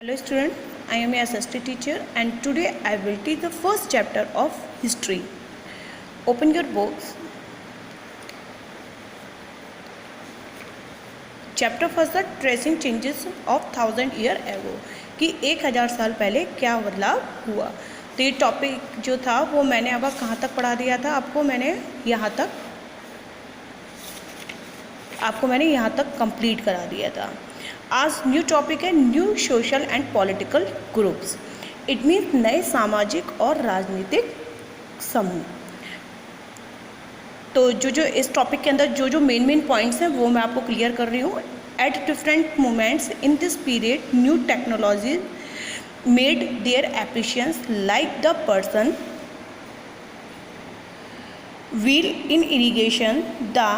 Hello student, I am your SST teacher and today I will teach the first chapter of history. Open your books. Chapter first the tracing changes of 1000 year ago कि 1000 साल पहले क्या बदलाव हुआ। तो ये topic जो था वो मैंने अब कहाँ तक पढ़ा दिया था आपको मैंने यहाँ तक कंप्लीट करा दिया था। आज न्यू टॉपिक है new social and political groups. It means नए सामाजिक और राजनीतिक समूह। तो जो इस टॉपिक के अंदर जो मेन पॉइंट्स हैं वो मैं आपको क्लियर कर रही हूँ। At different moments in this period new technology made their appearance like the Persian wheel in irrigation, the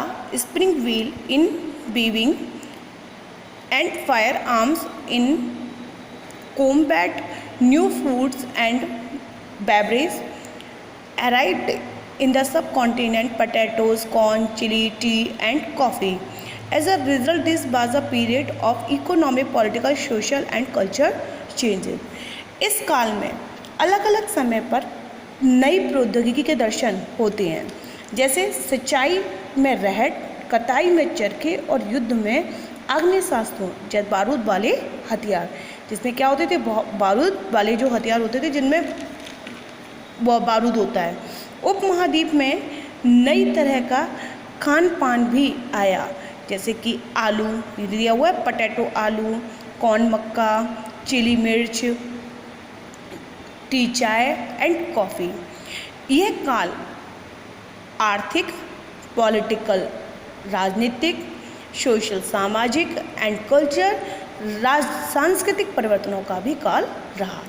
spring wheel in weaving, and firearms in combat. New foods and beverages arrived in the subcontinent: potatoes, corn, chili, tea, and coffee. As a result, this was a period of economic, political, social, and cultural changes. इस काल में अलग अलग समय पर नई प्रौद्योगिकी के दर्शन होते हैं, जैसे सिंचाई में रहट, कताई में चरखे और युद्ध में आग्नेयास्त्रों जैसे बारूद वाले हथियार, जिसमें क्या होते थे बारूद वाले जो हथियार होते थे जिनमें बारूद होता है। उपमहाद्वीप में नई तरह का खान पान भी आया, जैसे कि आलू दिया हुआ है, पटेटो आलू, कॉर्न मक्का, चिली मिर्च, टी चाय एंड कॉफ़ी। यह काल आर्थिक, पॉलिटिकल, राजनीतिक, सोशल सामाजिक एंड कल्चर सांस्कृतिक परिवर्तनों का भी काल रहा।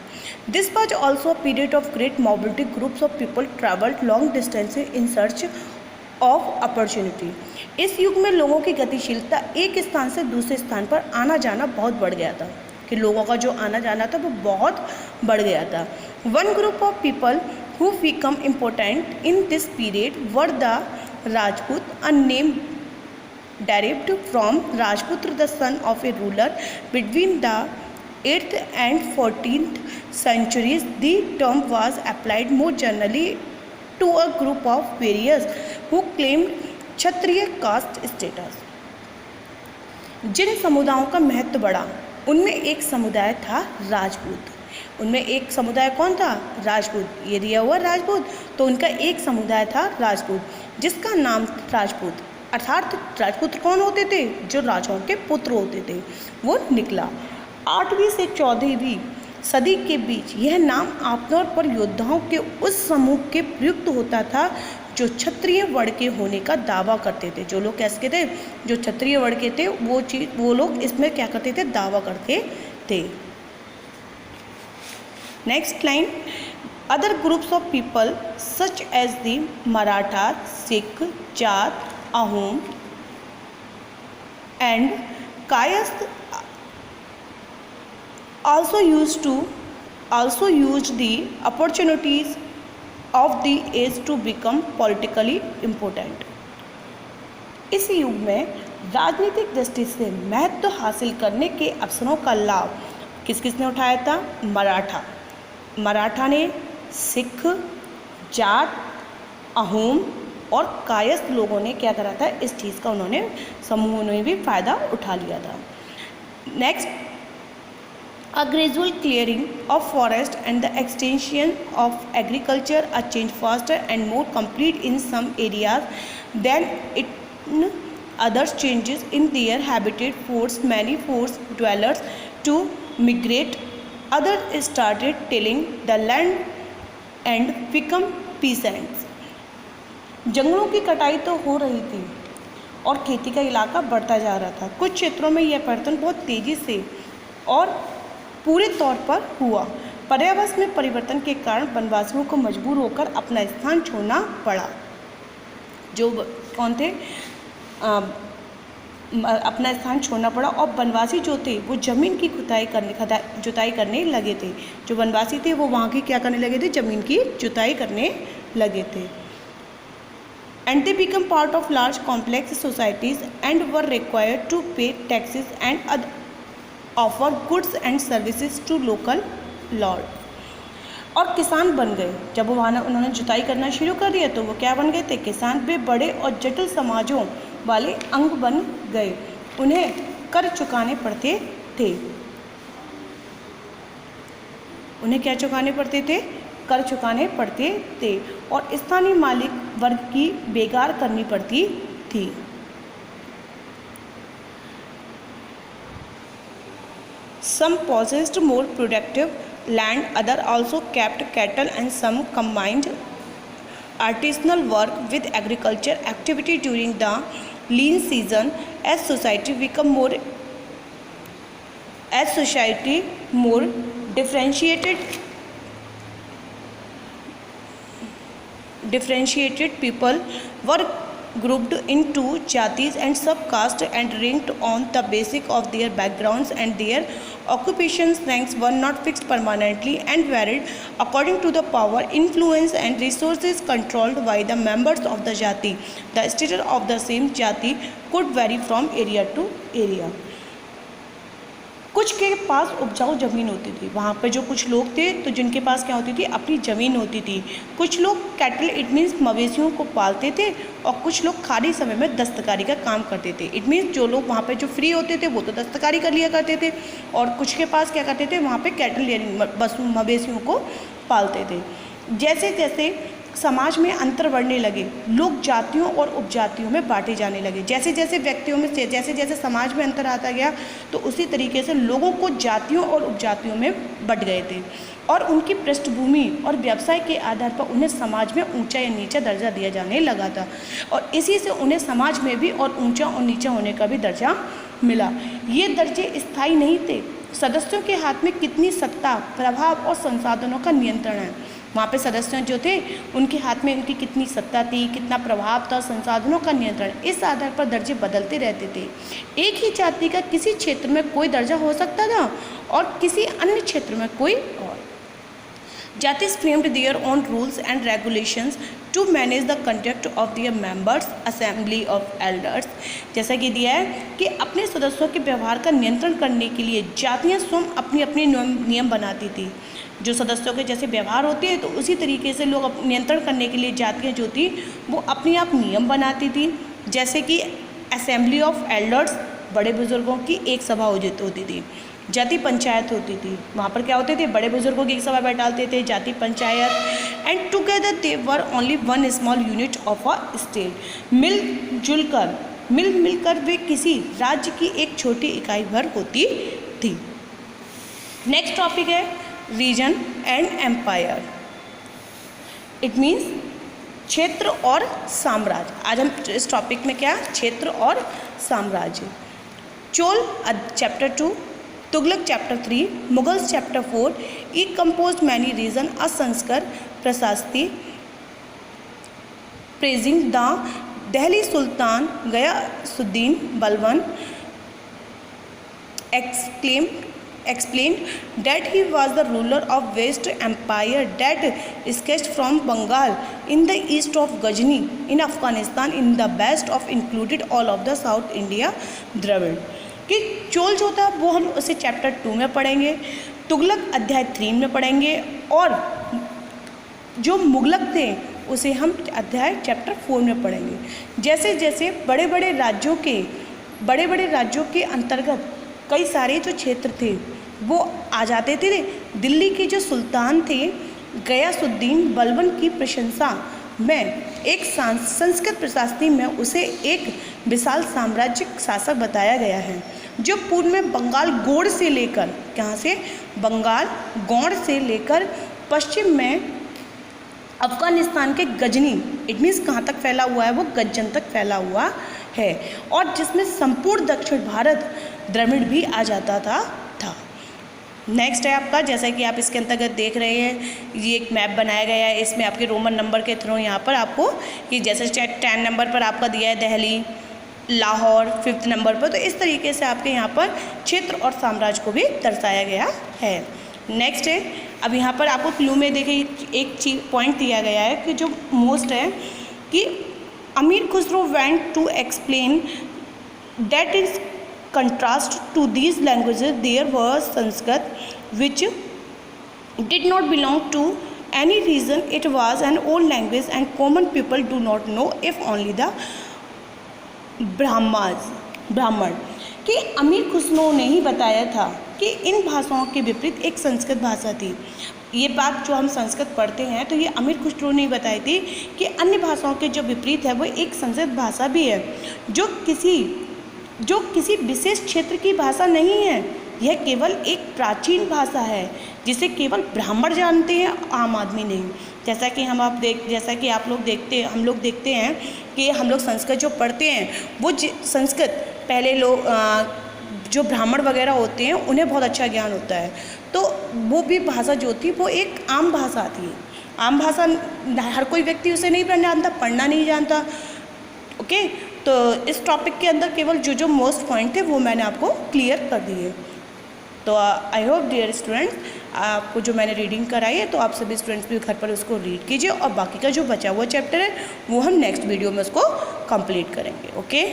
This was also a period of great mobility. Groups of people travelled long distance in search of opportunity. इस युग में लोगों की गतिशीलता एक स्थान से दूसरे स्थान पर आना जाना बहुत बढ़ गया था, कि लोगों का जो आना जाना था वो बहुत बढ़ गया था। One group of people who become important in this period were the Rajput, a name derived from Rajputra, the son of a ruler between the 8th and 14th centuries. The term was applied more generally to a group of warriors who claimed Kshatriya caste status. जिन समुदायों का महत्व बढ़ा उनमें एक समुदाय था राजपूत। उनमें एक समुदाय कौन था? राजपूत। ये दिया हुआ राजपूत, तो उनका एक समुदाय था राजपूत जिसका नाम राजपूत, अर्थात राजपूत कौन होते थे? जो राजाओं के पुत्र होते थे, वो निकला। 8वीं से 14वीं सदी के बीच यह नाम आमतौर पर योद्धाओं के उस समूह के प्रयुक्त होता था जो क्षत्रिय वर्ण के होने का दावा करते थे। जो लोग कैसे थे? जो क्षत्रिय वर्ण के थे वो लोग इसमें क्या करते थे? दावा करते थे। Next line, other groups of people such as the Marathas, Sikh, Jat, Ahom and Kayast also used the opportunities of the age to become politically important. इस युग में राजनीतिक दृष्टि से महत्व हासिल करने के अवसरों का लाभ किसने उठाया था? मराठा ने, सिख, जाट, अहोम और कायस्थ लोगों ने क्या करा था? इस चीज़ का समूहों ने भी फ़ायदा उठा लिया था। Next, a gradual clearing of forest and the extension of agriculture, a change faster and more complete in some areas than it others changes in their habitat force many force dwellers to migrate. Others started tilling the land and become peasants. जंगलों की कटाई तो हो रही थी और खेती का इलाका बढ़ता जा रहा था। कुछ क्षेत्रों में यह परिवर्तन बहुत तेज़ी से और पूरे तौर पर हुआ। पर्यावरण में परिवर्तन के कारण वनवासियों को मजबूर होकर अपना स्थान छोड़ना पड़ा। जो कौन थे? अपना स्थान छोड़ना पड़ा और वनवासी जो थे वो ज़मीन की जुताई करने लगे थे। जो वनवासी थे वो वहाँ की क्या करने लगे थे? ज़मीन की जुताई करने लगे थे। And they become part of large complex societies and were required to pay taxes and offer goods and services to local lord. और किसान बन गए। जब उन्होंने जुताई करना शुरू कर दिया तो वो क्या बन गए थे? किसान। वे बड़े और जटिल समाजों वाले अंग बन गए। उन्हें कर चुकाने पड़ते थे। उन्हें क्या चुकाने पड़ते थे? कर चुकाने पड़ते थे। और स्थानीय मालिक वर्ग की बेगार करनी पड़ती थी। Some possessed more productive land, other also kept cattle, and some combined artisanal work with agriculture activity during the lean season. As society more differentiated, people were grouped into jatis and subcaste and ranked on the basis of their backgrounds, and their occupations ranks were not fixed permanently and varied according to the power, influence and resources controlled by the members of the jati. The status of the same jati could vary from area to area. कुछ के पास उपजाऊ ज़मीन होती थी, वहाँ पे जो कुछ लोग थे तो जिनके पास क्या होती थी? अपनी ज़मीन होती थी। कुछ लोग कैटल इट मीन्स मवेशियों को पालते थे, और कुछ लोग खाली समय में दस्तकारी का काम करते थे। इट मीन्स जो लोग वहाँ पे जो फ्री होते थे वो तो दस्तकारी कर लिया करते थे, और कुछ के पास क्या करते थे? वहाँ पे कैटल यानी मवेशियों को पालते थे। जैसे जैसे समाज में अंतर बढ़ने लगे, लोग जातियों और उपजातियों में बांटे जाने लगे। जैसे जैसे व्यक्तियों में जैसे जैसे समाज में अंतर आता गया तो उसी तरीके से लोगों को जातियों और उपजातियों में बंट गए थे, और उनकी पृष्ठभूमि और व्यवसाय के आधार पर उन्हें समाज में ऊंचा या नीचा दर्जा दिया जाने लगा था, और इसी से उन्हें समाज में भी और ऊंचा और नीचा होने का भी दर्जा मिला। ये दर्जे स्थायी नहीं थे। सदस्यों के हाथ में कितनी सत्ता, प्रभाव और संसाधनों का नियंत्रण है। वहाँ पे सदस्य जो थे उनके हाथ में उनकी कितनी सत्ता थी, कितना प्रभाव था, संसाधनों का नियंत्रण, इस आधार पर दर्जे बदलते रहते थे। एक ही जाति का किसी क्षेत्र में कोई दर्जा हो सकता था और किसी अन्य क्षेत्र में कोई और। Jatis framed their own rules and regulations to manage the conduct of their members, assembly of elders। जैसा कि दिया है कि अपने सदस्यों के व्यवहार का नियंत्रण करने के लिए जातियाँ स्वयं अपनी अपनी नियम बनाती थी। जो सदस्यों के जैसे व्यवहार होते हैं तो उसी तरीके से लोग नियंत्रण करने के लिए जातियाँ जो थी वो अपने आप नियम बनाती थी। जैसे कि असेंबली ऑफ एल्डर्स, बड़े बुजुर्गों की एक सभा होती थी। जाति पंचायत होती थी, वहाँ पर क्या होते थे? बड़े बुजुर्गों की एक सभा बैठाते थे, जाति panchayat. And together they were only one small unit of a state. मिलकर वे किसी राज्य की एक छोटी इकाई भर होती थी। नेक्स्ट टॉपिक है region and empire. It means क्षेत्र और साम्राज्य। आज हम इस टॉपिक में क्या? क्षेत्र और साम्राज्य। Chola chapter 2, Tughlaq chapter 3, Mughals chapter 4, ई compose many region, a Sanskrit prashasti praising the Delhi sultan Ghiyasuddin Balban explained that he was the ruler of West Empire that sketched from Bengal in the east of Ghazni in Afghanistan in the best of included all of the South India Dravid। कि चोल जो था वो हम उसे chapter 2 में पढ़ेंगे, तुगलक अध्याय 3 में पढ़ेंगे, और जो मुगलक थे उसे हम अध्याय चैप्टर 4 में पढ़ेंगे। जैसे जैसे बड़े बड़े राज्यों के अंतर्गत कई सारे जो क्षेत्र थे वो आ जाते थे। दिल्ली के जो सुल्तान थे गयासुद्दीन बलबन की प्रशंसा में एक संस्कृत प्रशासनी में उसे एक विशाल साम्राज्यिक शासक बताया गया है, जो पूर्व में बंगाल गौड़ से लेकर, कहाँ से? बंगाल गौड़ से लेकर पश्चिम में अफगानिस्तान के गजनी, इट मीन्स कहाँ तक फैला हुआ है? वो गज्जन तक फैला हुआ है, और जिसमें संपूर्ण दक्षिण भारत द्रविड़ भी आ जाता था। नेक्स्ट है आपका, जैसा कि आप इसके अंतर्गत देख रहे हैं, ये एक मैप बनाया गया है। इसमें आपके रोमन नंबर के थ्रू यहाँ पर आपको कि जैसे 10 नंबर पर आपका दिया है दिल्ली, लाहौर 5th नंबर पर, तो इस तरीके से आपके यहाँ पर क्षेत्र और साम्राज्य को भी दर्शाया गया है। नेक्स्ट है, अब यहाँ पर आपको क्लू में देखिए एक चीज पॉइंट दिया गया है कि जो मोस्ट है कि Amir Khusrau went to explain that is contrast to these languages there was Sanskrit, which did not belong to any region. It was an old language and common people do not know, if only the ब्राह्मण। कि अमीर खुसरो ने ही बताया था कि इन भाषाओं के विपरीत एक संस्कृत भाषा थी। ये बात जो हम संस्कृत पढ़ते हैं तो ये अमीर खुसरो ने बताई थी कि अन्य भाषाओं के जो विपरीत है वो एक संस्कृत भाषा भी है, जो किसी विशेष क्षेत्र की भाषा नहीं है। यह केवल एक प्राचीन भाषा है जिसे केवल ब्राह्मण जानते हैं, आम आदमी नहीं। जैसा कि हम लोग देखते हैं कि हम लोग संस्कृत जो पढ़ते हैं वो संस्कृत पहले लोग जो ब्राह्मण वगैरह होते हैं उन्हें बहुत अच्छा ज्ञान होता है, तो वो भी भाषा जो थी वो एक आम भाषा थी। आम भाषा हर कोई व्यक्ति उसे नहीं पढ़ना नहीं जानता। ओके, तो इस टॉपिक के अंदर केवल जो मोस्ट पॉइंट थे वो मैंने आपको क्लियर कर दिए। तो आई होप डियर स्टूडेंट्स, आपको जो मैंने रीडिंग कराई है तो आप सभी स्टूडेंट्स भी घर पर उसको रीड कीजिए और बाकी का जो बचा हुआ चैप्टर है वो हम नेक्स्ट वीडियो में उसको कंप्लीट करेंगे। ओके।